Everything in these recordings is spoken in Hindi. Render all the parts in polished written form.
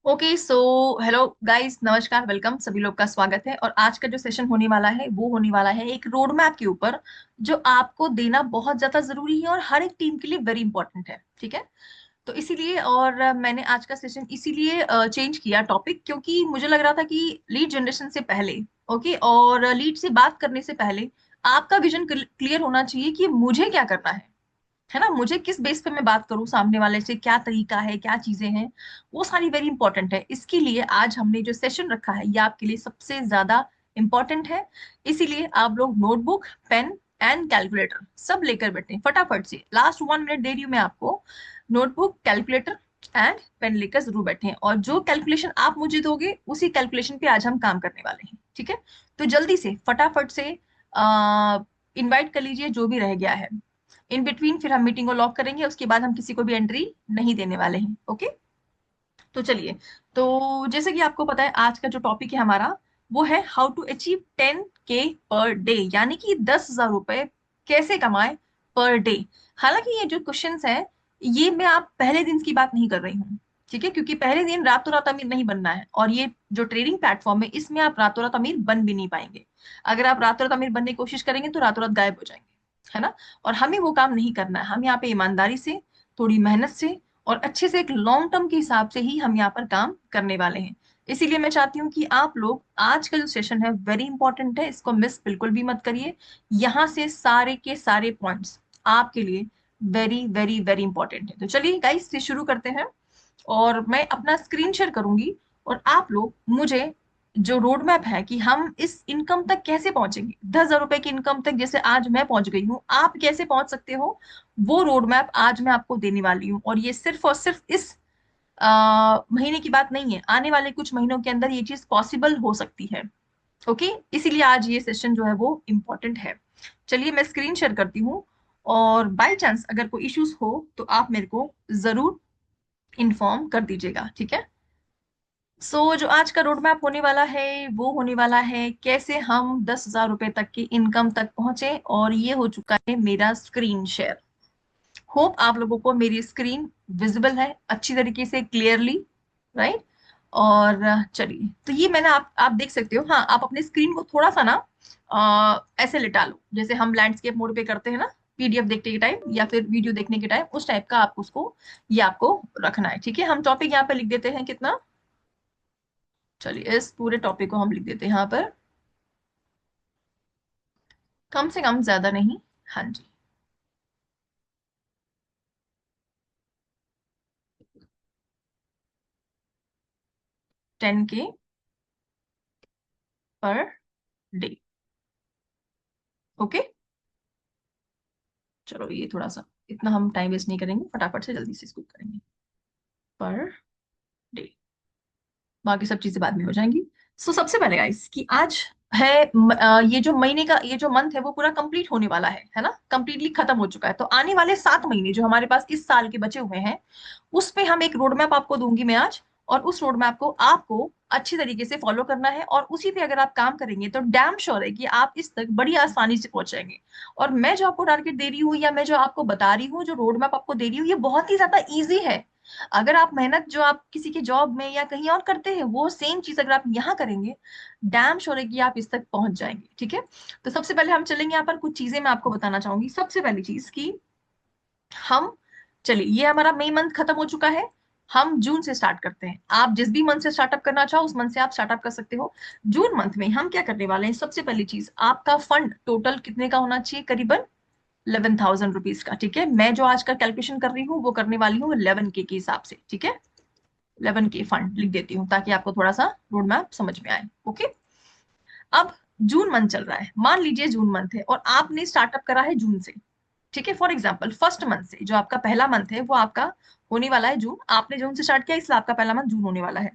ओके सो हेलो गाइस, नमस्कार, वेलकम, सभी लोग का स्वागत है। और आज का जो सेशन होने वाला है वो होने वाला है एक रोड मैप के ऊपर, जो आपको देना बहुत ज्यादा जरूरी है और हर एक टीम के लिए वेरी इंपॉर्टेंट है। ठीक है, तो इसीलिए और मैंने आज का सेशन इसीलिए चेंज किया टॉपिक, क्योंकि मुझे लग रहा था कि लीड जनरेशन से पहले, ओके, और लीड से बात करने से पहले आपका विजन क्लियर होना चाहिए कि मुझे क्या करना है ना। मुझे किस बेस पे मैं बात करूं, सामने वाले से क्या तरीका है, क्या चीजें हैं, वो सारी वेरी इंपॉर्टेंट है। इसके लिए आज हमने जो सेशन रखा है ये आपके लिए सबसे ज्यादा इंपॉर्टेंट है। इसीलिए आप लोग नोटबुक, पेन एंड कैलकुलेटर सब लेकर बैठे फटाफट से। लास्ट 1 मिनट दे रही हूँ मैं आपको। नोटबुक, कैलकुलेटर एंड पेन लेकर जरूर बैठे, और जो कैलकुलेशन आप मुझे दोगे उसी कैलकुलेशन पे आज हम काम करने वाले हैं। ठीक है, तो जल्दी से फटाफट से इनवाइट कर लीजिए जो भी रह गया है। इन बिटवीन फिर हम मीटिंग को लॉक करेंगे, उसके बाद हम किसी को भी एंट्री नहीं देने वाले हैं। ओके, तो चलिए। तो जैसे कि आपको पता है आज का जो टॉपिक है हमारा वो है how to achieve 10K per day, यानी कि 10,000 रुपए कैसे कमाए पर डे। हालांकि ये जो क्वेश्चंस है ये मैं आप पहले दिन की बात नहीं कर रही हूँ। ठीक है, क्योंकि पहले दिन रातों रात अमीर नहीं बनना है, और ये जो ट्रेडिंग प्लेटफॉर्म है इसमें आप रातों रात अमीर बन भी नहीं पाएंगे। अगर आप रातों रात अमीर बनने की कोशिश करेंगे तो रातों रात गायब हो जाएंगे, है ना। और हमें वो काम नहीं करना है। हम यहाँ पे ईमानदारी से, थोड़ी मेहनत से और अच्छे से एक लॉन्ग टर्म के हिसाब से ही हम यहाँ पर काम करने वाले हैं। इसीलिए मैं चाहती हूँ कि आप लोग आज का जो सेशन है वेरी इंपॉर्टेंट है, इसको मिस बिल्कुल भी मत करिए। यहाँ से सारे के सारे पॉइंट्स आपके लिए वेरी वेरी वेरी इंपॉर्टेंट है। तो चलिए गाइस से शुरू करते हैं, और मैं अपना स्क्रीन शेयर करूंगी और आप लोग मुझे जो रोड मैप है कि हम इस इनकम तक कैसे पहुंचेंगे, 10,000 रुपए की इनकम तक, जैसे आज मैं पहुंच गई हूँ, आप कैसे पहुंच सकते हो, वो रोड मैप आज मैं आपको देने वाली हूँ। और ये सिर्फ और सिर्फ इस महीने की बात नहीं है, आने वाले कुछ महीनों के अंदर ये चीज पॉसिबल हो सकती है। ओके, इसीलिए आज ये सेशन जो है वो इम्पोर्टेंट है। चलिए मैं स्क्रीन शेयर करती हूँ, और बाय चांस अगर कोई इश्यूज हो तो आप मेरे को जरूर इन्फॉर्म कर दीजिएगा। ठीक है, जो आज का रोड मैप होने वाला है वो होने वाला है कैसे हम 10,000 रुपए तक की इनकम तक पहुंचे। और ये हो चुका है मेरा स्क्रीन शेयर। होप आप लोगों को मेरी स्क्रीन विजिबल है अच्छी तरीके से, क्लियरली, राइट। और चलिए, तो ये मैंने आप देख सकते हो। हाँ, आप अपने स्क्रीन को थोड़ा सा ना ऐसे लिटा लो, जैसे हम लैंडस्केप मोड पे करते हैं ना, पीडीएफ देखने के टाइम या फिर वीडियो देखने के टाइम, उस टाइप का आपको उसको, ये आपको रखना है। ठीक है, हम टॉपिक यहाँ पे लिख देते हैं कितना। चलिए इस पूरे टॉपिक को हम लिख देते हैं यहाँ पर, कम से कम ज्यादा नहीं। हाँ जी, 10K पर डे। ओके, चलो ये थोड़ा सा, इतना हम टाइम वेस्ट नहीं करेंगे, फटाफट से जल्दी से इसको करेंगे। पर डे, बाकी सब चीजें बाद में हो जाएंगी। सबसे पहले गाइस कि आज है ये जो महीने का, ये जो मंथ है वो पूरा कंप्लीट होने वाला है ना, कंप्लीटली खत्म हो चुका है। तो आने वाले 7 महीने जो हमारे पास इस साल के बचे हुए हैं, उस पे हम एक रोड मैप आपको दूंगी मैं आज। और उस रोड मैप को आपको अच्छी तरीके से फॉलो करना है, और उसी पे अगर आप काम करेंगे तो डैम श्योर है कि आप इस तक बड़ी आसानी से पहुंच जाएंगे। और मैं जो आपको टारगेट दे रही हूँ, या मैं जो आपको बता रही हूँ, जो रोड मैप आपको दे रही हूँ, ये बहुत ही ज्यादा ईजी है। अगर आप मेहनत जो आप किसी के जॉब में या कहीं और करते हैं वो सेम चीज अगर आप यहाँ करेंगे, डैम श्योर है कि आप इस तक पहुंच जाएंगे। ठीक है, तो सबसे पहले हम चलेंगे यहाँ पर, कुछ चीजें मैं आपको बताना चाहूंगी। सबसे पहली चीज की हम, चलिए ये हमारा मई मंथ खत्म हो चुका है, हम जून से स्टार्ट करते हैं। आप जिस भी मंथ से स्टार्टअप करना चाहो उस मंथ से आप स्टार्टअप कर सकते हो। जून मंथ में हम क्या करने वाले हैं, सबसे पहली चीज, आपका फंड टोटल कितने का होना चाहिए, करीबन 11,000 रुपीज का। ठीक है, मैं जो आज का कैलकुलेशन कर रही हूँ वो करने वाली हूँ 11K के हिसाब से। ठीक है, 11K फंड लिख देती हूँ ताकि आपको थोड़ा सा रोड मैप समझ में आए। ओके, अब जून मंथ चल रहा है, मान लीजिए जून मंथ है और आपने स्टार्टअप करा है जून से। ठीक है, फॉर एग्जाम्पल फर्स्ट मंथ से, जो आपका पहला मंथ है वो आपका होने वाला है जून। आपने जून से स्टार्ट किया इसलिए आपका पहला मंथ जून होने वाला है।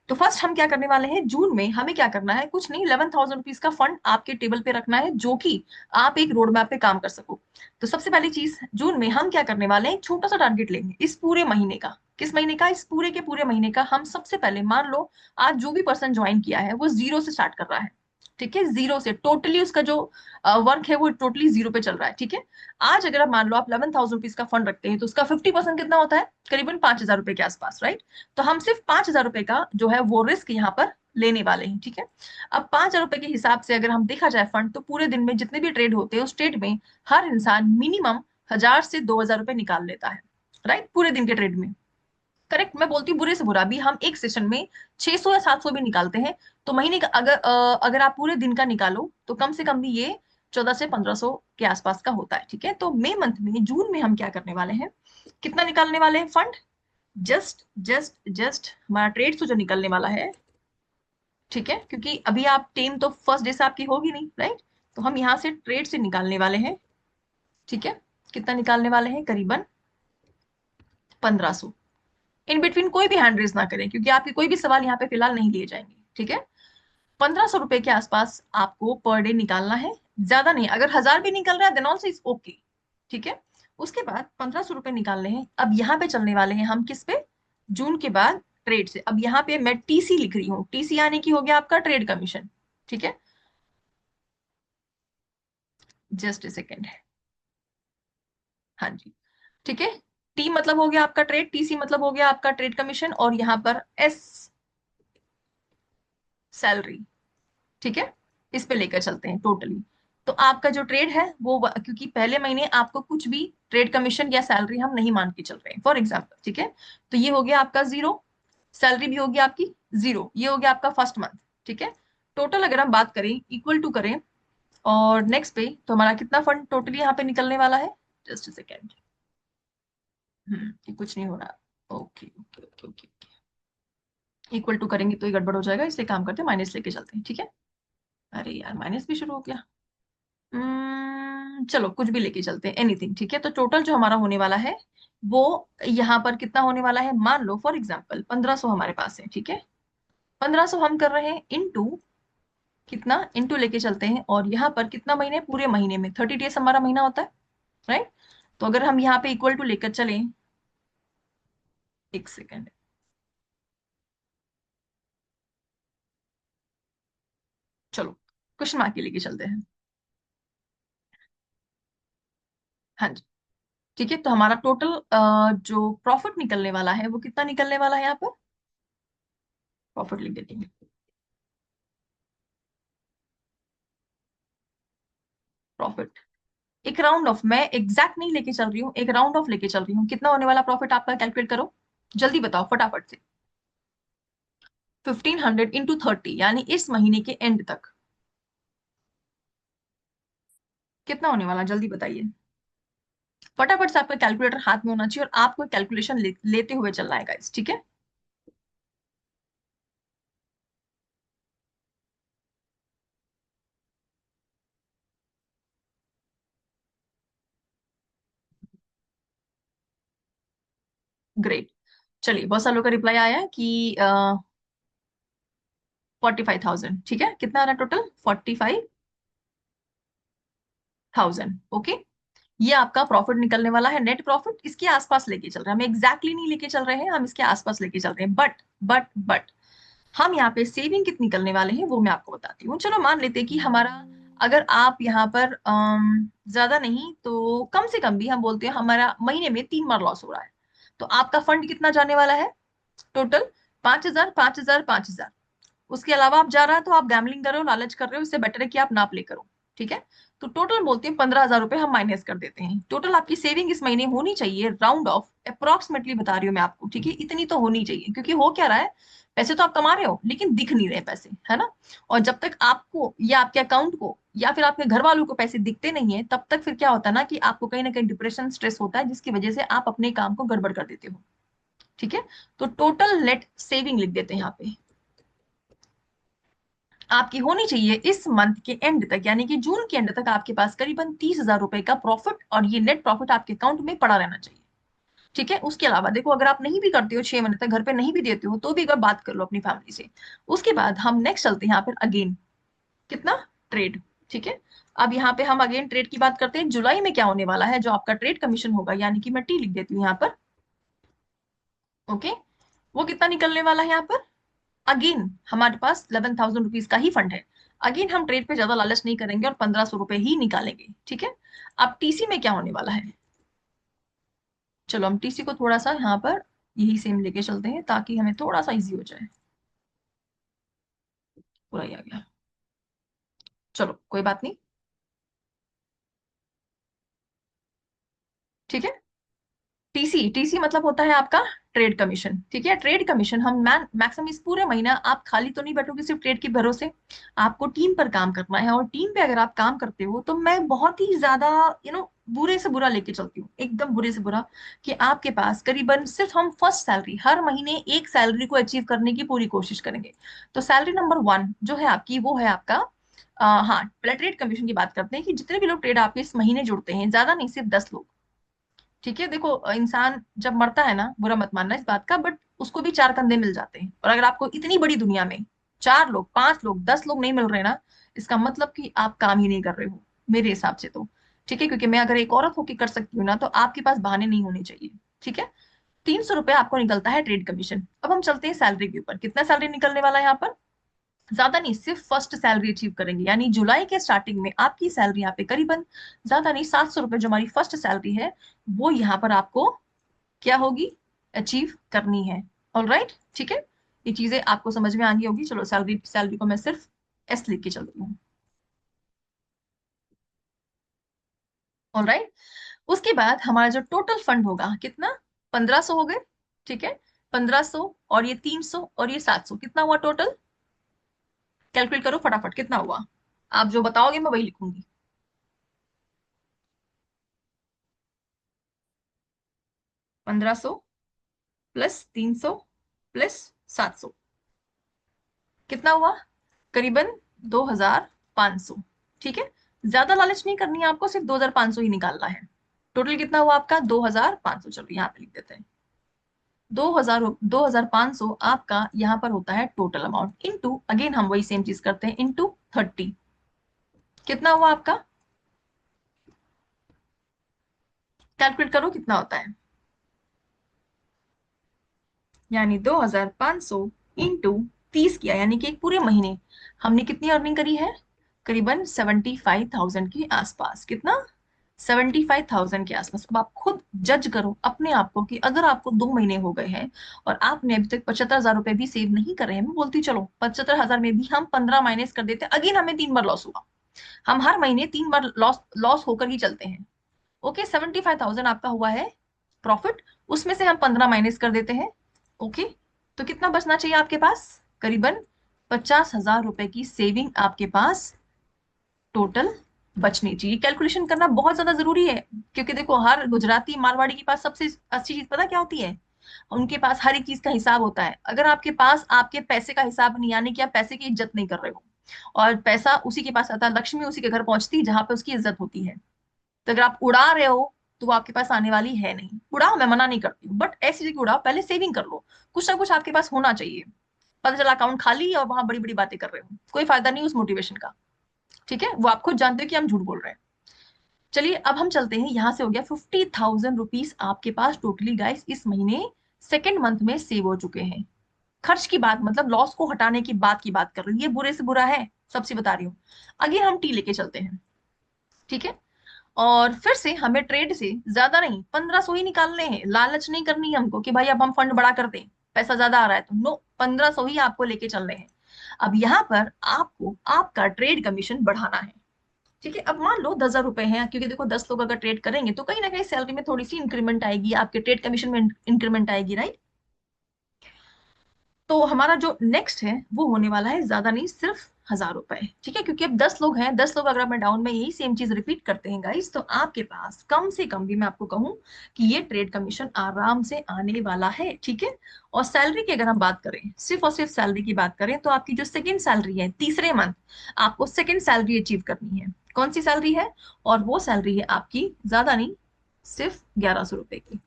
तो फर्स्ट हम क्या करने वाले हैं, जून में हमें क्या करना है, कुछ नहीं, 11,000 रुपीज का फंड आपके टेबल पे रखना है, जो कि आप एक रोड मैप पे काम कर सको। तो सबसे पहली चीज, जून में हम क्या करने वाले हैं, एक छोटा सा टारगेट लेंगे इस पूरे महीने का। किस महीने का, इस पूरे के पूरे महीने का। हम सबसे पहले मान लो आज जो भी पर्सन ज्वाइन किया है वो जीरो से स्टार्ट कर रहा है, ठीक है, जीरो से टोटली उसका जो वर्क है वो टोटली जीरो पे चल रहा है। ठीक है, आज अगर आप मान लो आप 11,000 रुपीज का फंड रखते हैं तो उसका 50% कितना होता है, करीबन 5,000 रुपए के आसपास, राइट। तो हम सिर्फ 5,000 रुपए का जो है वो रिस्क यहाँ पर लेने वाले हैं। ठीक है, अब 5,000 रुपए के हिसाब से अगर हम देखा जाए फंड, तो पूरे दिन में जितने भी ट्रेड होते हैं उस ट्रेड में हर इंसान मिनिमम 1,000 से 2,000 रुपए निकाल लेता है, राइट, पूरे दिन के ट्रेड में। करेक्ट, मैं बोलती हूँ बुरे से बुरा भी हम एक सेशन में 600 या 700 भी निकालते हैं, तो महीने का अगर आप पूरे दिन का निकालो तो कम से कम भी ये 1,400 से 1,500 के आसपास का होता है। ठीक है, तो मई मंथ में, जून में हम क्या करने वाले हैं, कितना निकालने वाले हैं फंड, जस्ट जस्ट जस्ट हमारा ट्रेड तो जो निकलने वाला है। ठीक है, क्योंकि अभी आप टीम तो फर्स्ट डे से आपकी होगी नहीं, राइट, तो हम यहाँ से ट्रेड से निकालने वाले हैं। ठीक है, कितना निकालने वाले हैं, करीबन 1,500। इन बिटवीन कोई भी हैंड रेज ना करें क्योंकि आपके कोई भी सवाल यहाँ पे फिलहाल नहीं लिए जाएंगे। ठीक है, 1,500 रुपए के आसपास आपको पर डे निकालना है, ज्यादा नहीं। अगर 1,000 भी निकल रहा है देन ऑल्सो इज ओके। ठीक है, उसके बाद 1,500 रुपए निकालने हैं। अब यहाँ पे चलने वाले हैं हम किस पे, जून के बाद ट्रेड से। अब यहाँ पे मैं टीसी लिख रही हूँ, टीसी यानी कि हो गया आपका ट्रेड कमीशन। ठीक है, जस्ट ए सेकेंड, हाँ जी। ठीक है, टी मतलब हो गया आपका ट्रेड, टीसी मतलब हो गया आपका ट्रेड कमीशन, और यहाँ पर एस सैलरी। ठीक है, इस पे लेकर चलते हैं टोटली। तो आपका जो ट्रेड है वो क्योंकि पहले महीने आपको कुछ भी ट्रेड कमीशन या सैलरी हम नहीं मान के चल रहे हैं फॉर एग्जाम्पल। ठीक है, तो ये हो गया आपका जीरो, सैलरी भी होगी आपकी जीरो, ये हो गया आपका फर्स्ट मंथ। ठीक है, टोटल अगर हम बात करें, इक्वल टू करें और नेक्स्ट पे, तो हमारा कितना फंड टोटली यहाँ पे निकलने वाला है, जस्ट सेकेंड। ये कुछ नहीं हो रहा, okay okay okay okay, equal to करेंगे तो ये गड़बड़ हो जाएगा, इसलिए काम करते हैं माइनस लेके चलते हैं। ठीक है, अरे यार माइनस भी शुरू हो गया। चलो कुछ भी लेके चलते हैं, एनीथिंग। ठीक है, तो टोटल जो हमारा होने वाला है वो यहाँ पर कितना होने वाला है, मान लो फॉर एग्जाम्पल 1,500 हमारे पास है। ठीक है, 1,500 हम कर रहे हैं इंटू, कितना इंटू लेके चलते हैं, और यहाँ पर कितना महीने, पूरे महीने में 30 डेज हमारा महीना होता है, राइट। तो अगर हम यहाँ पे इक्वल टू लेकर चलें, एक सेकेंड, चलो क्वेश्चन मार्क के लेके चलते हैं। हाँ जी, ठीक है, तो हमारा टोटल जो प्रॉफिट निकलने वाला है वो कितना निकलने वाला है, यहाँ पर प्रॉफिट लिख देते हैं। प्रॉफिट, एक राउंड ऑफ, मैं एग्जैक्ट नहीं लेके चल रही हूँ, एक राउंड ऑफ लेके चल रही हूँ। कितना होने वाला प्रॉफिट आपका, कैलकुलेट करो, जल्दी बताओ फटाफट से। 1,500 इंटू 30 यानी इस महीने के एंड तक कितना होने वाला, जल्दी बताइए फटाफट से। आपका कैलकुलेटर हाथ में होना चाहिए और आपको कैलकुलेशन लेते हुए चलना है गाइस। ठीक है, ग्रेट। चलिए, बहुत सालों का रिप्लाई आया है कि 45,000। ठीक है, कितना आ रहा है टोटल, 45,000। ओके, ये आपका प्रॉफिट निकलने वाला है, नेट प्रॉफिट इसके आसपास लेके चल रहे हैं हम, एग्जैक्टली नहीं लेके चल रहे हैं, हम इसके आसपास लेके चल रहे हैं। बट हम यहाँ पे सेविंग कितनी करने वाले हैं वो मैं आपको बताती हूँ। चलो मान लेते हैं कि हमारा, अगर आप यहाँ पर ज्यादा नहीं तो कम से कम भी हम बोलते हैं हमारा महीने में 3 बार लॉस हो रहा है, तो आपका फंड कितना जाने वाला है टोटल, 5,000 5,000 5,000। उसके अलावा आप जा रहा है तो आप गैमलिंग कर रहे हो, लालच कर रहे हो, इससे बेटर है कि आप ना प्ले करो। ठीक है, तो टोटल बोलते हैं 15,000 रुपए हम माइनस कर देते हैं। टोटल आपकी सेविंग इस महीने होनी चाहिए, राउंड ऑफ अप्रोक्सीमेटली बता रही हूँ मैं आपको। ठीक है, इतनी तो होनी चाहिए, क्योंकि हो क्या रहा है, पैसे तो आप कमा रहे हो लेकिन दिख नहीं रहे पैसे, है ना। और जब तक आपको या आपके अकाउंट को या फिर आपके घर वालों को पैसे दिखते नहीं है, तब तक फिर क्या होता है ना कि आपको कहीं ना कहीं डिप्रेशन स्ट्रेस होता है, जिसकी वजह से आप अपने काम को गड़बड़ कर देते हो। ठीक है, तो टोटल नेट सेविंग लिख देते हैं यहाँ पे, आपकी होनी चाहिए इस मंथ के एंड तक, यानी कि जून के एंड तक आपके पास करीबन 30,000 रुपए का प्रॉफिट, और ये नेट प्रॉफिट आपके अकाउंट में पड़ा रहना चाहिए। ठीक है, उसके अलावा देखो, अगर आप नहीं भी करते हो, 6 महीने तक घर पे नहीं भी देते हो, तो भी एक बार बात कर लो अपनी फैमिली से। उसके बाद हम नेक्स्ट चलते हैं यहाँ पर अगेन, कितना, ट्रेड। ठीक है, अब यहाँ पे हम अगेन ट्रेड की बात करते हैं। जुलाई में क्या होने वाला है, जो आपका ट्रेड कमीशन होगा, यानी कि मैं टी लिख देती हूँ यहाँ पर। ओके, वो कितना निकलने वाला है यहाँ पर, अगेन हमारे पास 11,000 रुपीज का ही फंड है। अगेन हम ट्रेड पे ज्यादा लालच नहीं करेंगे और 1500 रुपए ही निकालेंगे, ठीक है। अब टीसी में क्या होने वाला है, चलो हम टीसी को थोड़ा सा यहाँ पर यही सेम लेके चलते हैं ताकि हमें थोड़ा सा इजी हो जाए। पूरा ही आ गया, चलो कोई बात नहीं, ठीक है। टीसी, टीसी मतलब होता है आपका ट्रेड कमीशन, ठीक है। ट्रेड कमीशन हम मैक्सिमम इस पूरे महीना आप खाली तो नहीं बैठोगे सिर्फ ट्रेड के भरोसे, आपको टीम पर काम करना है। और टीम पे अगर आप काम करते हो तो मैं बहुत ही ज्यादा बुरे से बुरा लेके चलती हूँ, एकदम बुरे से बुरा, कि आपके पास करीबन सिर्फ हम फर्स्ट सैलरी हर महीने एक सैलरी को अचीव करने की पूरी कोशिश करेंगे। तो सैलरी नंबर 1 जो है आपकी वो है आपका हाँ, पहले ट्रेड कमीशन की बात करते हैं कि जितने भी लोग ट्रेड आपके इस महीने जुड़ते हैं, ज्यादा नहीं सिर्फ 10 लोग, ठीक है। देखो इंसान जब मरता है ना, बुरा मत मानना इस बात का, बट उसको भी 4 कंधे मिल जाते हैं। और अगर आपको इतनी बड़ी दुनिया में 4 लोग, 5 लोग, 10 लोग नहीं मिल रहे ना, इसका मतलब कि आप काम ही नहीं कर रहे हो, मेरे हिसाब से तो, ठीक है। क्योंकि मैं अगर एक औरत होकर कर सकती हूँ ना, तो आपके पास बहाने नहीं होने चाहिए, ठीक है। 300 रुपये आपको निकलता है ट्रेड कमीशन। अब हम चलते हैं सैलरी के ऊपर, कितना सैलरी निकलने वाला है यहाँ पर, ज्यादा नहीं, सिर्फ फर्स्ट सैलरी अचीव करेंगे, यानी जुलाई के स्टार्टिंग में आपकी सैलरी यहाँ पे करीबन ज्यादा नहीं 700 रुपये, जो हमारी फर्स्ट सैलरी है, वो यहाँ पर आपको क्या होगी, अचीव करनी है। ऑल राइट, ठीक है। ये चीजें आपको समझ में आ गई होगी। चलो सैलरी, सैलरी को मैं सिर्फ एस लिख के चलती हूँ। ऑल राइट, उसके बाद हमारा जो टोटल फंड होगा कितना, 1500 हो गए, ठीक है। 1500 और ये 300 और ये 700, कितना हुआ टोटल, कैलकुलेट करो फटाफट कितना हुआ। आप जो बताओगे मैं वही लिखूंगी। 1500 प्लस 300 प्लस 700, कितना हुआ, करीबन 2500, ठीक है। ज्यादा लालच नहीं करनी है आपको, सिर्फ 2500 ही निकालना है। टोटल कितना हुआ आपका 2500, चलो यहाँ पे लिख देते हैं। 2500 आपका यहाँ पर होता है टोटल अमाउंट, इनटू अगेन हम वही सेम चीज करते हैं, इनटू 30, कितना हुआ आपका, कैलकुलेट करो कितना होता है। यानी 2500 इंटू 30 किया, यानी कि एक पूरे महीने हमने कितनी अर्निंग करी है, करीबन 75,000 के आसपास, कितना, 75,000 के आसपास। अब आप खुद जज करो अपने आप को कि अगर आपको 2 महीने हो गए हैं और आपने अभी तक 75,000 रुपए भी सेव नहीं करे हैं, मैं बोलती चलो 75,000 में भी हम 15 माइनस कर देते, अगेन हमें 3 बार लॉस हुआ, हम हर महीने 3 बार लॉस लॉस होकर ही चलते हैं। ओके, 75,000 आपका हुआ है प्रॉफिट, उसमें से हम 15 माइनस कर देते हैं। ओके, तो कितना बचना चाहिए आपके पास, करीबन 50,000 रुपए की सेविंग आपके पास टोटल बचनी चाहिए। कैलकुलेशन करना बहुत ज्यादा जरूरी है, क्योंकि देखो हर गुजराती मारवाड़ी के पास सबसे अच्छी चीज पता क्या होती है, उनके पास हर एक चीज का हिसाब होता है। अगर आपके पास आपके पैसे का हिसाब नहीं, यानी कि आप पैसे की इज्जत नहीं कर रहे हो, और पैसा उसी के पास आता है, लक्ष्मी उसी के घर पहुंचती है जहां पे उसकी इज्जत होती है। तो अगर आप उड़ा रहे हो तो वो आपके पास आने वाली है नहीं। उड़ाओ, मैं मना नहीं करती हूँ, बट ऐसी जगह उड़ाओ, पहले सेविंग कर लो, कुछ ना कुछ आपके पास होना चाहिए। पता चला अकाउंट खाली और वहां बड़ी बड़ी बातें कर रहे हो, कोई फायदा नहीं उस मोटिवेशन का, ठीक है। वो आप खुद जानते हो कि हम झूठ बोल रहे हैं। चलिए अब हम चलते हैं, यहां से हो गया 50,000 रुपीज आपके पास टोटली गाइस इस महीने सेकेंड मंथ में सेव हो चुके हैं। खर्च की बात मतलब लॉस को हटाने की बात कर रही हूँ, ये बुरे से बुरा है, सबसे बता रही हूँ। आगे हम टी लेके चलते हैं, ठीक है। और फिर से हमें ट्रेड से ज्यादा नहीं 1500 ही निकालने हैं, लालच नहीं करनी है हमको कि भाई अब हम फंड बड़ा कर दें, पैसा ज्यादा आ रहा है तो, नो, 1500 ही आपको लेके चलने हैं। अब यहाँ पर आपको आपका ट्रेड कमीशन बढ़ाना है, ठीक है। अब मान लो 10,000 रुपए हैं, क्योंकि देखो 10 लोग अगर ट्रेड करेंगे तो कहीं ना कहीं सैलरी में थोड़ी सी इंक्रीमेंट आएगी, आपके ट्रेड कमीशन में इंक्रीमेंट आएगी, राइट। तो हमारा जो नेक्स्ट है वो होने वाला है ज्यादा नहीं सिर्फ 1,000 रुपए, ठीक है। क्योंकि अब 10 लोग हैं, 10 लोग अगर मैं डाउन में यही सेम चीज रिपीट करते हैं गाइस, तो आपके पास कम से कम भी मैं आपको कहूं कि ये ट्रेड कमीशन आराम से आने वाला है, ठीक है। और सैलरी की अगर हम बात करें, सिर्फ और सिर्फ सैलरी की बात करें, तो आपकी जो सेकंड सैलरी है तीसरे मंथ, आपको सेकंड सैलरी अचीव करनी है। कौन सी सैलरी है, और वो सैलरी है आपकी ज्यादा नहीं सिर्फ 1,100 रुपए की।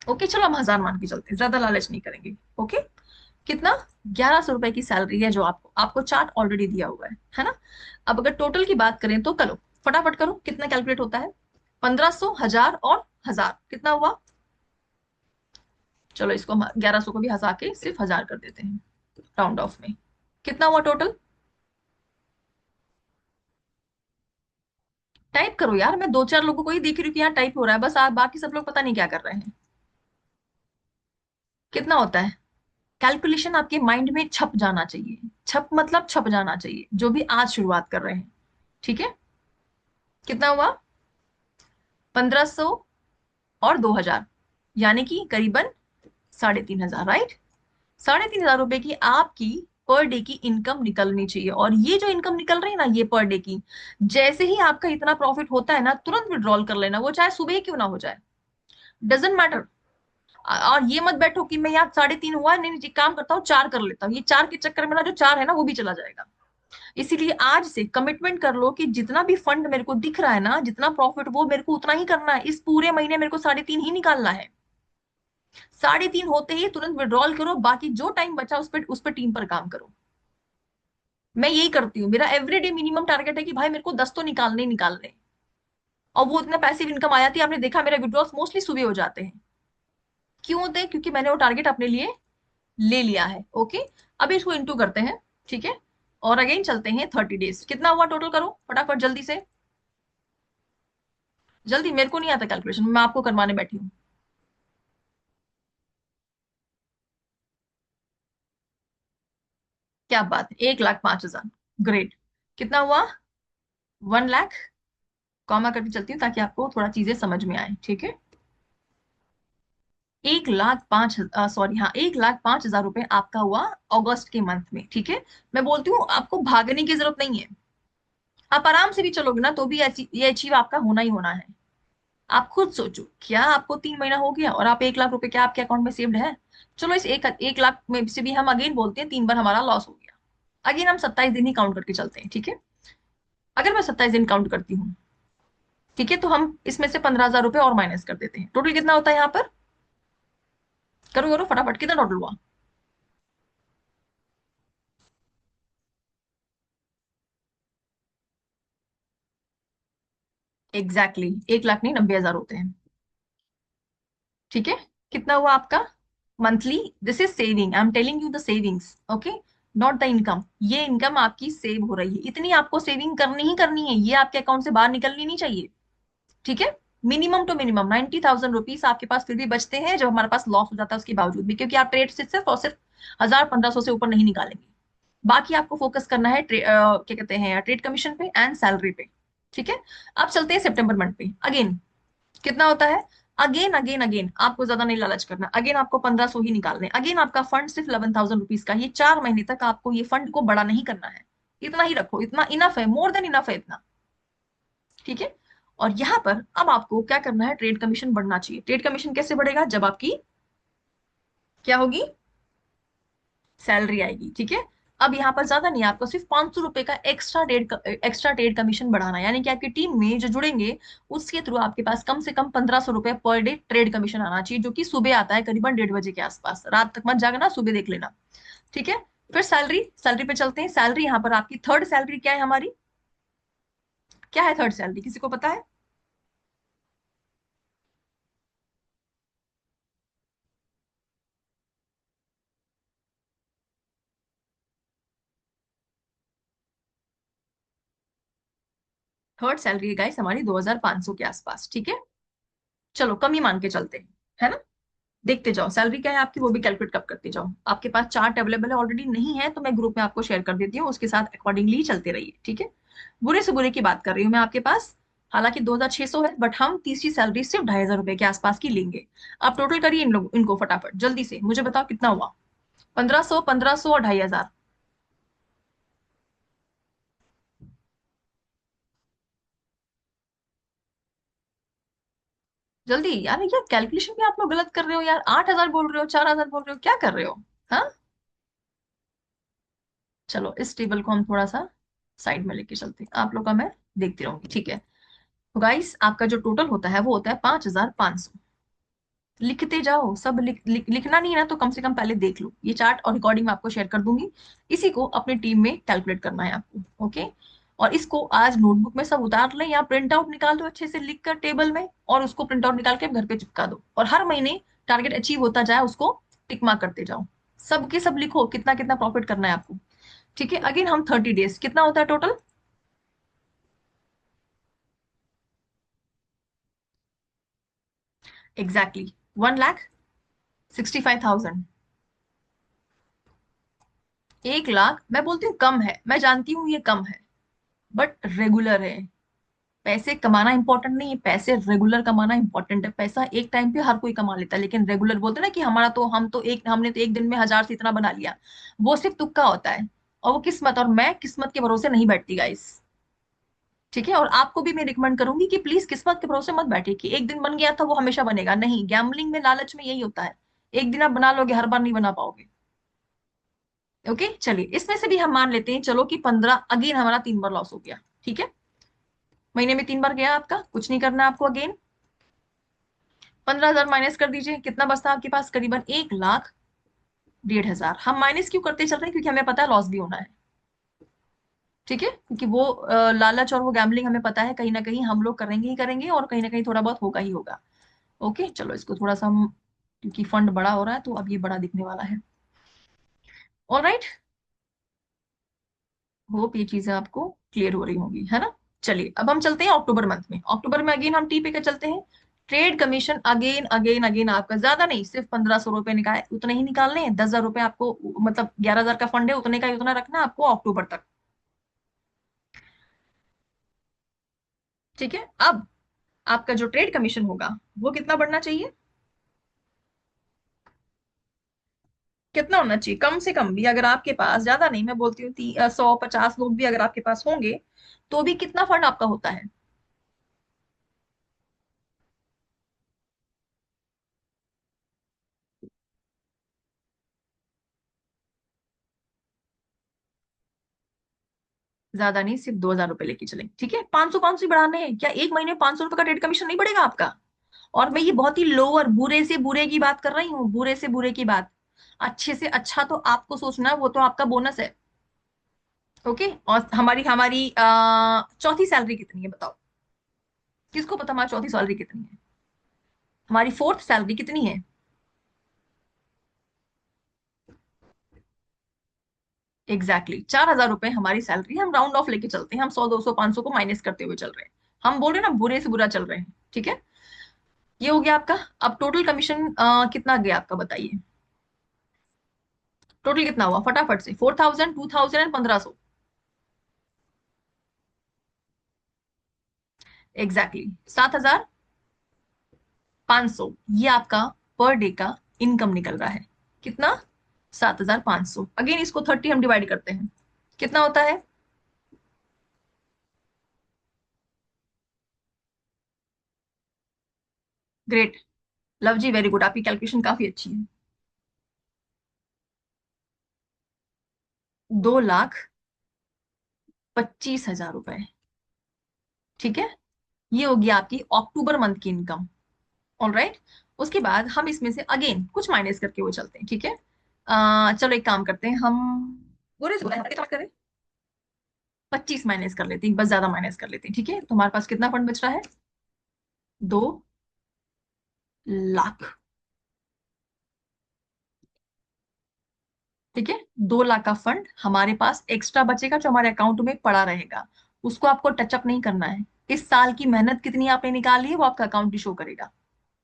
ओके, चलो हम 1,000 मान के चलते हैं, ज्यादा लालच नहीं करेंगे। ओके, कितना, 1,100 रुपए की सैलरी है, जो आपको आपको चार्ट ऑलरेडी दिया हुआ है ना। अब अगर टोटल की बात करें तो करो, फटाफट करो कितना कैलकुलेट होता है, 1500, 1,000 और 1,000, कितना हुआ। चलो इसको हम 1,100 को भी हंसा के सिर्फ 1,000 कर देते हैं राउंड ऑफ में, कितना हुआ टोटल, टाइप करो यार, मैं दो चार लोगों को ही देख रही हूँ कि यहाँ टाइप हो रहा है बस, आप बाकी सब लोग पता नहीं क्या कर रहे हैं। कितना होता है? कैलकुलेशन आपके माइंड में छप जाना चाहिए। छप मतलब छप जाना चाहिए, जो भी आज शुरुआत कर रहे हैं। ठीक है। कितना हुआ? 1500 और 2000, यानी कि करीबन 3500, राइट? 3500 रुपए की आपकी पर डे की इनकम निकलनी चाहिए। और ये जो इनकम निकल रही है ना, ये पर डे की, जैसे ही आपका इतना प्रॉफिट होता है ना, तुरंत विड्रॉल कर लेना, वो चाहे सुबह ही क्यों ना हो जाए, डजेंट मैटर। और ये मत बैठो कि मैं यार 3.5 हुआ है, नहीं नहीं, काम करता हूँ 4 कर लेता हूँ, ये 4 के चक्कर में ना जो 4 है ना वो भी चला जाएगा। इसीलिए आज से कमिटमेंट कर लो कि जितना भी फंड मेरे को दिख रहा है ना, जितना प्रॉफिट, वो मेरे को उतना ही करना है। इस पूरे महीने मेरे को 3.5 ही निकालना है। 3.5 होते ही तुरंत विड्रॉल करो, बाकी जो टाइम बचा उस पर टीम पर काम करो। मैं यही करती हूँ, मेरा एवरीडे मिनिमम टारगेट है कि भाई मेरे को 10 तो निकालने ही निकालने हैं। और वो इतना पैसिव इनकम आ जाती है, आपने देखा मेरा विड्रॉल्स मोस्टली सुबह हो जाते हैं। क्यों होते हैं? क्योंकि मैंने वो टारगेट अपने लिए ले लिया है। ओके। अब इसको इंटू करते हैं। ठीक है। और अगेन चलते हैं 30 डेज, कितना हुआ टोटल, करो फटाफट जल्दी से। जल्दी, मेरे को नहीं आता कैलकुलेशन, मैं आपको करवाने बैठी हूँ। क्या बात है, 1,05,000। ग्रेट। कितना हुआ? 1 लाख। कॉमा करके चलती हूँ ताकि आपको थोड़ा चीजें समझ में आए। ठीक है। 1,05,000, सॉरी हाँ, 1,05,000 रुपए आपका हुआ अगस्त के मंथ में। ठीक है। मैं बोलती हूँ आपको भागने की जरूरत नहीं है। आप आराम से भी चलोगे ना तो भी ऐसी ये अचीव आपका होना ही होना है। आप खुद सोचो, क्या आपको 3 महीना हो गया और आप 1 लाख रुपए क्या आपके अकाउंट में सेव्ड है? चलो इस 1 लाख में से भी हम अगेन बोलते हैं 3 बार हमारा लॉस हो गया। अगेन हम 27 दिन ही काउंट करके चलते हैं। ठीक है। अगर मैं 27 दिन काउंट करती हूँ, ठीक है, तो हम इसमें से 15,000 रुपए और माइनस कर देते हैं। टोटल कितना होता है यहाँ पर? करो करो फटाफट, कितना टोटल हुआ? एग्जैक्टली exactly, 1 लाख नहीं, 90,000 होते हैं। ठीक है। कितना हुआ आपका monthly? This is saving, I am telling you the savings, okay, not the income. ये इनकम आपकी सेव हो रही है, इतनी आपको सेविंग करनी ही करनी है, ये आपके अकाउंट से बाहर निकलनी नहीं चाहिए। ठीक है। मिनिमम टू मिनिमम 90,000 रुपीज आपके पास फिर भी बचते हैं जब हमारे पास लॉस हो जाता है उसके बावजूद भी, क्योंकि आप ट्रेड से सिर्फ और सिर्फ 1,000 1,500 से ऊपर नहीं निकालेंगे। बाकी आपको फोकस करना है क्या कहते हैं, ट्रेड कमीशन पे एंड सैलरी पे। ठीक है। अब चलते हैं सितंबर मंथ पे। अगेन कितना होता है? अगेन अगेन अगेन आपको ज्यादा नहीं लालच करना, अगेन आपको 1,500 ही निकालने। अगेन आपका फंड सिर्फ 11,000 रुपीज का, ये 4 महीने तक आपको ये फंड को बड़ा नहीं करना है। इतना ही रखो, इतना इनफ है, मोर देन इनफ है इतना। ठीक है। और यहाँ पर अब आपको क्या करना है, ट्रेड कमीशन बढ़ना चाहिए। ट्रेड कमीशन कैसे बढ़ेगा? जब आपकी क्या होगी, सैलरी आएगी। ठीक है। अब यहाँ पर ज्यादा नहीं, आपको सिर्फ 500 रुपए का एक्स्ट्रा ट्रेड कमीशन बढ़ाना है, यानी कि आपकी टीम में जो जुड़ेंगे उसके थ्रू आपके पास कम से कम 1,500 रुपए पर डे ट्रेड कमीशन आना चाहिए, जो कि सुबह आता है करीबन 1:30 बजे के आसपास। रात तक मत जागना, सुबह देख लेना। ठीक है। फिर सैलरी, सैलरी पे चलते हैं। सैलरी यहाँ पर आपकी थर्ड सैलरी क्या है हमारी? क्या है थर्ड सैलरी, किसी को पता है? थर्ड सैलरी गाइस हमारी 2,500 के आसपास। ठीक है। चलो कम ही मान के चलते हैं, है ना? देखते जाओ सैलरी क्या है आपकी, वो भी कैलकुलेट कब करते जाओ। आपके पास चार्ट अवेलेबल है ऑलरेडी, नहीं है तो मैं ग्रुप में आपको शेयर कर देती हूँ, उसके साथ अकॉर्डिंगली चलते रहिए। ठीक है। बुरे से बुरे की बात कर रही हूँ मैं आपके पास। हालांकि 2,600 है, बट हम तीसरी सैलरी सिर्फ 2,500 रुपए के आसपास की लेंगे। आप टोटल करिए इन लोग इनको फटाफट जल्दी से, मुझे बताओ कितना हुआ? 1,500, 1,500 और 2,500। जल्दी यार, यार कैलकुलेशन भी आप लोग गलत कर रहे हो यार, 8,000 बोल रहे हो, 4,000 बोल रहे हो, क्या कर रहे हो? हाँ। चलो इस टेबल को हम थोड़ा सा साइड में लेके चलते हैं, आप लोग का मैं देखती रहूंगी। ठीक है। तो गाइस आपका जो टोटल होता है वो होता है 5,500। लिखते जाओ सब, लिखना नहीं है ना तो कम से कम पहले देख लो, ये चार्ट और रिकॉर्डिंग मैं आपको शेयर कर दूंगी। इसी को अपने टीम में कैलकुलेट करना है आपको। ओके। और इसको आज नोटबुक में सब उतार लें या प्रिंट आउट निकाल दो अच्छे से लिख कर टेबल में, और उसको प्रिंट आउट निकाल के घर पे चिपका दो, और हर महीने टारगेट अचीव होता जाए उसको टिक मार्क करते जाओ। सबके सब लिखो कितना कितना प्रॉफिट करना है आपको। ठीक है। अगेन हम 30 डेज, कितना होता है टोटल? एग्जैक्टली 1,65,000। 1 लाख मैं बोलती हूँ कम है, मैं जानती हूँ ये कम है, बट रेगुलर है। पैसे कमाना इंपॉर्टेंट नहीं है, पैसे रेगुलर कमाना इंपॉर्टेंट है। पैसा एक टाइम पे हर कोई कमा लेता है, लेकिन रेगुलर बोलते हैं ना कि हमारा तो हमने तो एक दिन में 1,000 से इतना बना लिया, वो सिर्फ तुक्का होता है। और वो किस्मत, और मैं किस्मत के भरोसे नहीं बैठती गाइस। ठीक है, और आपको भी मैं रिकमेंड करूंगी कि प्लीज किस्मत के भरोसे मत बैठिए कि एक दिन बन गया था वो हमेशा बनेगा, नहीं। गैम्बलिंग में, लालच में यही होता है, एक दिन आप बना लोगे, हर बार नहीं बना पाओगे। ओके, चलिए इसमें से भी हम मान लेते हैं चलो कि 15, अगेन हमारा 3 बार लॉस हो गया। ठीक है, महीने में 3 बार गया आपका, कुछ नहीं करना आपको। अगेन 15,000 माइनस कर दीजिए, कितना बचता आपके पास? करीबन 1,01,500। हम माइनस क्यों करते चल रहे हैं? क्योंकि हमें पता है लॉस भी होना है। ठीक है, क्योंकि वो लालच और वो गैम्बलिंग हमें पता है कहीं ना कहीं हम लोग करेंगे ही करेंगे, और कहीं ना कहीं थोड़ा बहुत होगा ही होगा। ओके, चलो इसको थोड़ा सा हम, क्योंकि फंड बड़ा हो रहा है तो अब ये बड़ा दिखने वाला है। ऑलराइट, होप ये चीजें आपको क्लियर हो रही होंगी, है ना। चलिए अब हम चलते हैं अक्टूबर मंथ में। अक्टूबर में अगेन हम टी पे का चलते हैं। Trade commission again again again आपका ज्यादा नहीं, सिर्फ 1,500 रुपए निकाल, उतने ही निकालने हैं। 10,000 रुपए आपको, मतलब 11,000 का फंड है, उतने का ही उतना रखना है आपको अक्टूबर तक। ठीक है, अब आपका जो ट्रेड कमीशन होगा वो कितना बढ़ना चाहिए? कितना होना चाहिए? कम से कम भी अगर आपके पास, ज्यादा नहीं मैं बोलती हूँ, 100-50 लोग भी अगर आपके पास होंगे तो भी कितना फंड आपका होता है? ज्यादा नहीं, सिर्फ 2,000 रुपए लेके चलेंगे। ठीक है, 500 500 बढ़ाने हैं क्या? एक महीने में 500 रुपए का ट्रेड कमीशन नहीं बढ़ेगा आपका? और मैं ये बहुत ही लोअर, बुरे से बुरे की बात कर रही हूँ, बुरे से बुरे की बात। अच्छे से अच्छा तो आपको सोचना है, वो तो आपका बोनस है। ओके, और हमारी हमारी चौथी सैलरी कितनी है बताओ? किसको पता हमारी चौथी सैलरी कितनी है? हमारी फोर्थ सैलरी कितनी है? एग्जैक्टली 4,000 रुपए हमारी सैलरी। हम राउंड ऑफ लेके चलते हैं, हम 100 200 500 को माइनस करते हुए चल रहे हैं। हम बोल रहे हैं ना, बुरे से बुरा चल रहे हैं। ठीक है, ये हो गया आपका। अब टोटल कमीशन कितना गया आपका बताइए? टोटल कितना हुआ फटाफट से? 4,000, 2,000 एंड 1,500। एग्जैक्टली 7,500। ये आपका पर डे का इनकम निकल रहा है। कितना? 7,500। अगेन इसको 30 हम डिवाइड करते हैं, कितना होता है? ग्रेट, लव जी, वेरी गुड, आपकी कैलकुलेशन काफी अच्छी है। 2,25,000 रुपए। ठीक है, ये होगी आपकी अक्टूबर मंथ की इनकम। ऑल राइट, उसके बाद हम इसमें से अगेन कुछ माइनस करके वो चलते हैं। ठीक है, चलो एक काम करते हैं हम, बुरे से बुरा कितना करें? 25 माइनस कर लेते हैं, बस ज्यादा माइनस कर लेते हैं। ठीक है, तुम्हारे पास कितना फंड बच रहा है? 2 लाख। ठीक है, 2 लाख का फंड हमारे पास एक्स्ट्रा बचेगा, जो हमारे अकाउंट में पड़ा रहेगा। उसको आपको टचअप नहीं करना है। इस साल की मेहनत कितनी आपने निकाली है वो आपका अकाउंट ही शो करेगा।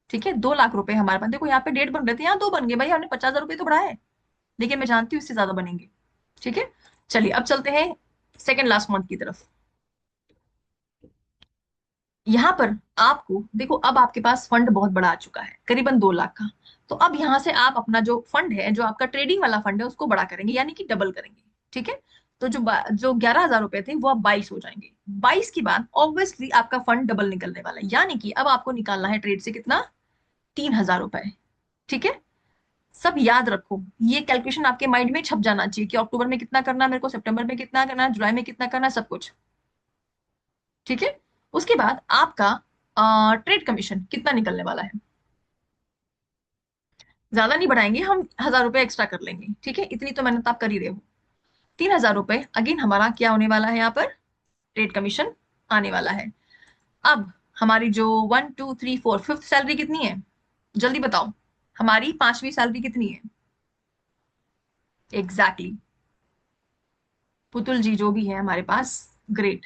ठीक है, 2 लाख रुपए हमारे पास, देखो यहाँ पे 1.5 बन रहे थे, यहाँ 2 बन गए भाई, हमने 50,000 रुपये तो बढ़ाए, लेकिन मैं जानती हूँ इससे ज्यादा बनेंगे। ठीक है, चलिए अब चलते हैं सेकंड लास्ट मंथ की तरफ। यहाँ पर आपको देखो, अब आपके पास फंड बहुत बड़ा आ चुका है, करीबन 2 लाख का। तो अब यहाँ से आप अपना जो फंड है, जो आपका ट्रेडिंग वाला फंड है, उसको बड़ा करेंगे, यानी कि डबल करेंगे। ठीक है, तो जो 11,000 रुपए थे वो अब 22 हो जाएंगे। 22 के बाद ऑब्वियसली आपका फंड डबल निकलने वाला है, यानी कि अब आपको निकालना है ट्रेड से कितना? 3,000 रुपए। ठीक है, सब याद रखो, ये कैलकुलेशन आपके माइंड में छप जाना चाहिए कि अक्टूबर में कितना करना है मेरे को, सितंबर में कितना करना है, जुलाई में कितना करना है, सब कुछ। ठीक है, उसके बाद आपका ट्रेड कमीशन कितना निकलने वाला है? ज्यादा नहीं बढ़ाएंगे हम, 1,000 रुपए एक्स्ट्रा कर लेंगे। ठीक है, इतनी तो मेहनत आप कर ही रहे हो। 3,000 रुपए अगेन हमारा क्या होने वाला है यहाँ पर? ट्रेड कमीशन आने वाला है। अब हमारी जो 1 2 3 4 फिफ्थ सैलरी कितनी है? जल्दी बताओ, हमारी पांचवी सैलरी कितनी है? Exactly exactly. पुतुल जी जो भी है हमारे पास, ग्रेट,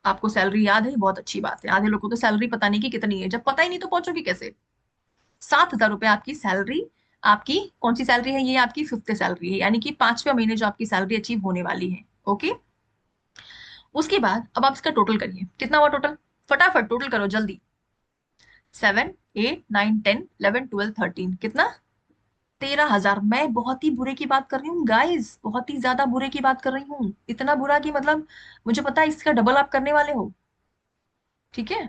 आपको सैलरी याद है, बहुत अच्छी बात है। आधे लोगों को तो सैलरी पता नहीं कि कितनी है, जब पता ही नहीं तो पहुंचोगी कैसे? 7,000 रुपये आपकी सैलरी, आपकी कौन सी सैलरी है, ये आपकी फिफ्थ सैलरी है, यानी कि 5वें महीने जो आपकी सैलरी अचीव होने वाली है। ओके। उसके बाद अब आप इसका टोटल करिए, कितना हुआ टोटल, फटाफट टोटल करो जल्दी। 7, 8, 9, 10, 11, 12, 13, कितना, 13,000। मैं बहुत ही बुरे की बात कर रही हूँ गाइस, बहुत ही ज्यादा बुरे की बात कर रही हूँ, इतना बुरा कि मतलब मुझे पता है इसका डबल आप करने वाले हो। ठीक है।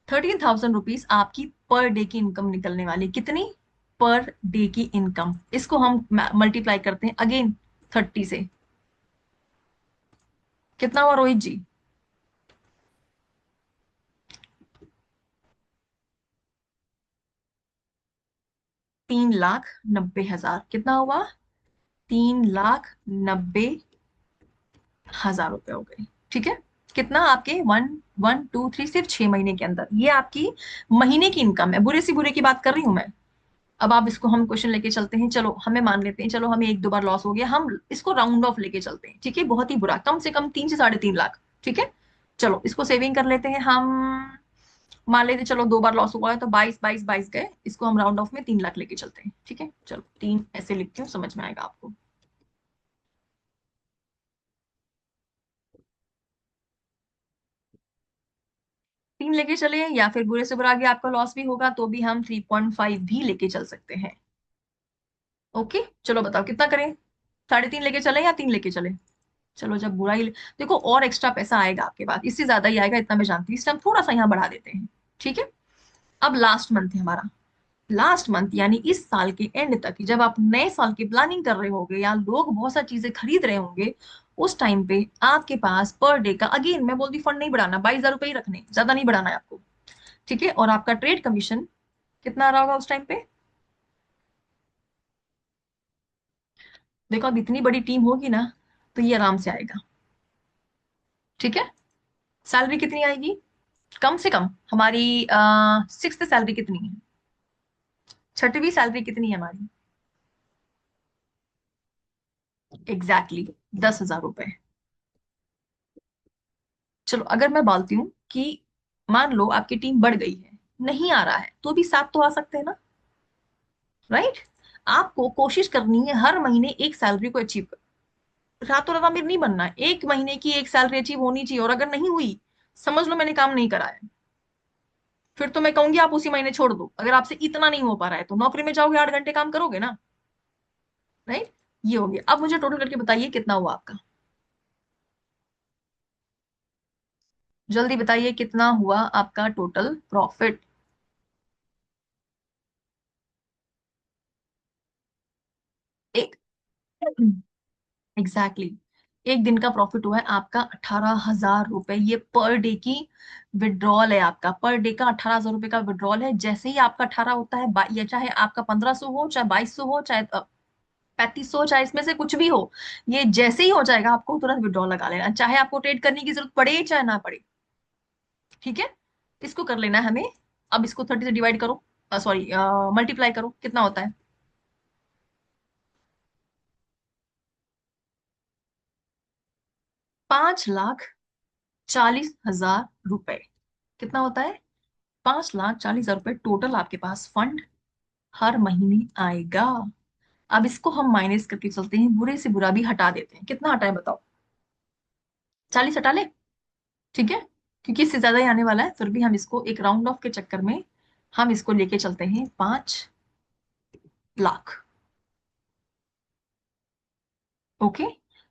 13,000 रुपीज आपकी पर डे की इनकम निकलने वाली, कितनी, पर डे की इनकम। इसको हम मल्टीप्लाई करते हैं अगेन 30 से, कितना हुआ रोहित जी, 3,90,000, कितना हुआ, 3,90,000 रुपए हो गए। ठीक है। कितना आपके 1, 1, 2, 3, सिर्फ 6 महीने के अंदर, ये आपकी महीने की इनकम है, बुरे से बुरे की बात कर रही हूं मैं। अब आप इसको हम क्वेश्चन लेके चलते हैं, चलो हमें मान लेते हैं, चलो हमें एक दो बार लॉस हो गया, हम इसको राउंड ऑफ लेके चलते हैं, ठीक है, बहुत ही बुरा, कम से कम 3 से 3.5 लाख। ठीक है। चलो इसको सेविंग कर लेते हैं हम, मान लेते हैं, चलो 2 बार लॉस हुआ है तो 22, 22, 22 गए, इसको हम राउंड ऑफ में 3 लाख लेके चलते हैं। ठीक है, चलो 3 ऐसे लिखती हूँ, समझ में आएगा आपको। 3 लेके चले, या फिर बुरे से बुरा आगे आपका लॉस भी होगा तो भी हम 3.5 भी लेके चल सकते हैं। ओके। चलो बताओ कितना करें, 3.5 लेके चले या 3 लेके चले। चलो जब बुरा ही देखो, और एक्स्ट्रा पैसा आएगा आपके पास, इससे ज्यादा ही आएगा, इतना मैं जानती हूँ, इस टाइम थोड़ा सा यहाँ बढ़ा देते हैं। ठीक है। अब लास्ट मंथ है हमारा, लास्ट मंथ यानी इस साल के एंड तक, जब आप नए साल की प्लानिंग कर रहे होंगे या लोग बहुत सारी चीजें खरीद रहे होंगे, उस टाइम पे आपके पास पर डे का, अगेन मैं बोलती फंड नहीं बढ़ाना, 22,000 रुपये ही रखने, ज्यादा नहीं बढ़ाना है आपको। ठीक है। और आपका ट्रेड कमीशन कितना आ रहा होगा उस टाइम पे, देखो अब इतनी बड़ी टीम होगी ना, तो ये आराम से आएगा। ठीक है। सैलरी कितनी आएगी, कम से कम हमारी सिक्स्थ सैलरी कितनी है, छठवीं सैलरी कितनी है हमारी, एग्जैक्टली 10,000 रुपए। चलो अगर मैं बोलती हूँ कि मान लो आपकी टीम बढ़ गई है, नहीं आ रहा है, तो भी 7 तो आ सकते हैं ना, राइट। आपको कोशिश करनी है हर महीने एक सैलरी को अचीव कर, रातों रात अमीर नहीं बनना है, एक महीने की एक सैलरी अचीव होनी चाहिए, और अगर नहीं हुई, समझ लो मैंने काम नहीं करा है, फिर तो मैं कहूंगी आप उसी महीने छोड़ दो। अगर आपसे इतना नहीं हो पा रहा है तो नौकरी में जाओगे, 8 घंटे काम करोगे ना, राइट। ये हो गया। अब मुझे टोटल करके बताइए कितना हुआ आपका, जल्दी बताइए कितना हुआ आपका टोटल प्रॉफिट। एक, एग्जैक्टली exactly, एक दिन का प्रॉफिट हुआ है आपका 18,000 रुपए, ये पर डे की विड्रॉल है आपका, पर डे का 18,000 रुपए का विड्रॉल है। जैसे ही आपका 18 होता है, या चाहे आपका 1,500 हो, चाहे 2,200 हो, चाहे 3,500, चाहे इसमें से कुछ भी हो, ये जैसे ही हो जाएगा आपको तुरंत विड्रॉल लगा लेना, चाहे आपको ट्रेड करने की जरूरत पड़े चाहे ना पड़े। ठीक है। इसको कर लेना है हमें। अब इसको 30 से डिवाइड करो, सॉरी मल्टीप्लाई करो, कितना होता है, 5,40,000 रुपए, कितना होता है, 5,40,000 रुपए टोटल आपके पास फंड हर महीने आएगा। अब इसको हम माइनस करके चलते हैं, बुरे से बुरा भी हटा देते हैं, कितना हटाए बताओ, 40 हटा ले। ठीक है। क्योंकि इससे ज्यादा ही आने वाला है, फिर भी हम इसको एक राउंड ऑफ के चक्कर में हम इसको लेके चलते हैं 5 लाख। ओके।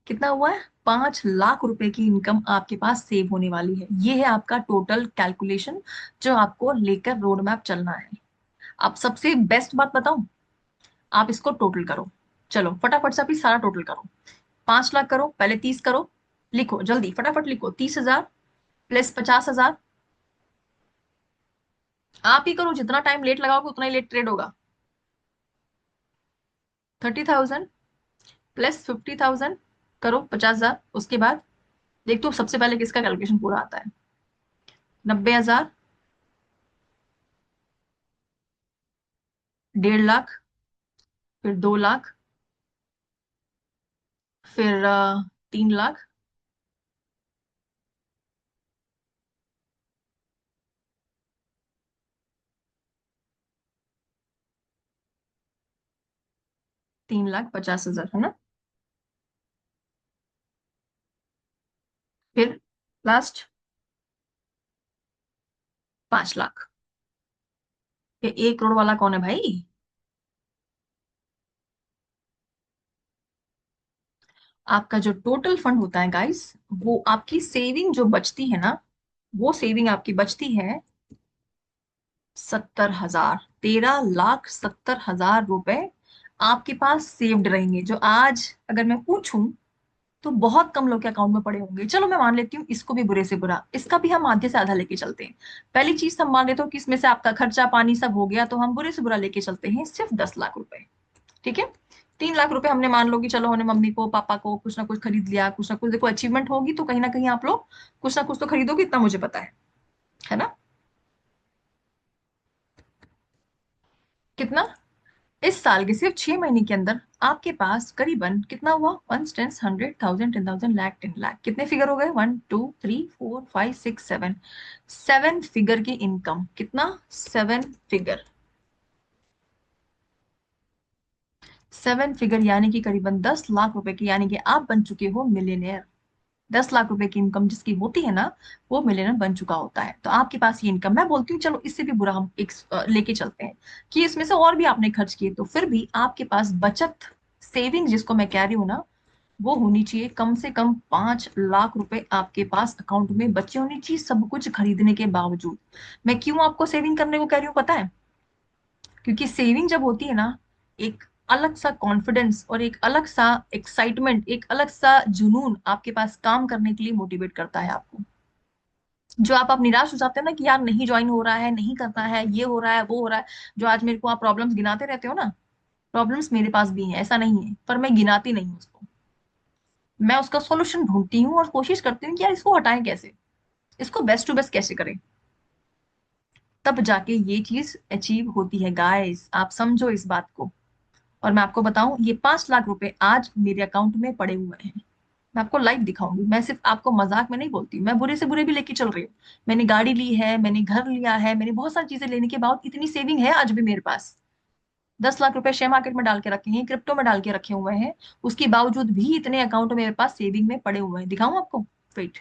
कितना हुआ है, 5 लाख रुपए की इनकम आपके पास सेव होने वाली है। ये है आपका टोटल कैलकुलेशन, जो आपको लेकर रोड मैप चलना है। अब सबसे बेस्ट बात बताऊं, आप इसको टोटल करो, चलो फटाफट से आप ये सारा टोटल करो, 5 लाख करो, पहले 30 करो, लिखो जल्दी फटाफट लिखो, 30,000 प्लस 50,000, आप ही करो, जितना टाइम लेट लगाओगे उतना ही लेट ट्रेड होगा। 30,000 प्लस 50,000, करो 50,000, उसके बाद देख तो सबसे पहले किसका कैलकुलेशन पूरा आता है, 90,000, 1.5 लाख, फिर 2 लाख, फिर 3 लाख, 3,50,000 है ना। फिर लास्ट 5 लाख। ये 1 करोड़ वाला कौन है भाई? आपका जो टोटल फंड होता है गाइस, वो आपकी सेविंग जो बचती है ना, वो सेविंग आपकी बचती है 70,000। 13,70,000 रुपए आपके पास सेव्ड रहेंगे, जो आज अगर मैं पूछूं तो बहुत कम लोग के अकाउंट में पड़े होंगे। चलो मैं मान लेती हूँ इसको भी बुरे से बुरा, इसका भी हम आधे से आधा लेके चलते हैं। पहली चीज हम मान लेते हो कि इसमें से आपका खर्चा पानी सब हो गया, तो हम बुरे से बुरा लेके चलते हैं सिर्फ 10 लाख रुपए। ठीक है। 3 लाख रुपए हमने मान लो कि चलो हमने मम्मी को पापा को कुछ ना कुछ खरीद लिया, कुछ ना कुछ देखो अचीवमेंट होगी तो कहीं ना कहीं आप लोग कुछ ना कुछ तो खरीदोगे, इतना मुझे पता है ना। कितना? इस साल के सिर्फ 6 महीने के अंदर आपके पास करीबन कितना हुआ? वन टेंस 100, 1000, 10,000, लाख, 10 लाख, कितने फिगर हो गए? 1 2 3 4 5 6 7। 7 फिगर की इनकम, कितना? 7 फिगर। 7 फिगर यानी कि करीबन 10 लाख रुपए की, यानी कि आप बन चुके हो मिलियनेयर। 10 लाख रुपए की इनकम जिसकी होती है ना, वो मिलियनर बन चुका होता है। तो आपके पास ये इनकम, मैं बोलती हूँ चलो इससे भी बुरा हम एक लेके चलते हैं कि इसमें से और भी आपने खर्च किए, तो फिर भी आपके पास बचत, सेविंग जिसको मैं कह रही हूँ ना, वो होनी चाहिए कम से कम 5 लाख रुपए आपके पास अकाउंट में बचे होने चाहिए, सब कुछ खरीदने के बावजूद। मैं क्यों आपको सेविंग करने को कह रही हूँ पता है? क्योंकि सेविंग जब होती है ना, एक अलग सा कॉन्फिडेंस और एक अलग सा एक्साइटमेंट, एक अलग सा जुनून आपके पास काम करने के लिए मोटिवेट करता है आपको। जो आप निराश हो जाते हैं ना कि यार नहीं ज्वाइन हो रहा है, नहीं करना है, ये हो रहा है, वो हो रहा है, जो आज मेरे को आप प्रॉब्लम्स गिनाते रहते हो ना, प्रॉब्लम्स मेरे पास भी हैं, ऐसा नहीं है, पर मैं गिनाती नहीं हूँ उसको। मैं उसका सॉल्यूशन ढूंढती हूँ और कोशिश करती हूँ कि यार इसको हटाएं कैसे, इसको बेस्ट टू बेस्ट कैसे करें, तब जाके ये चीज अचीव होती है गाइस। आप समझो इस बात को। और मैं आपको बताऊं, ये 5 लाख रुपए आज मेरे अकाउंट में पड़े हुए हैं। मैं आपको लाइव दिखाऊंगी, मैं सिर्फ आपको मजाक में नहीं बोलती, मैं बुरे से बुरे भी लेके चल रही हूँ। मैंने गाड़ी ली है, मैंने घर लिया है, मैंने बहुत सारी चीजें लेने के बाद इतनी सेविंग है आज भी मेरे पास। 10 लाख रुपए शेयर मार्केट में डाल के रखे हैं, क्रिप्टो में डाल के रखे हुए हैं, उसके बावजूद भी इतने अकाउंट मेरे पास सेविंग में पड़े हुए हैं। दिखाऊं आपको? वेट।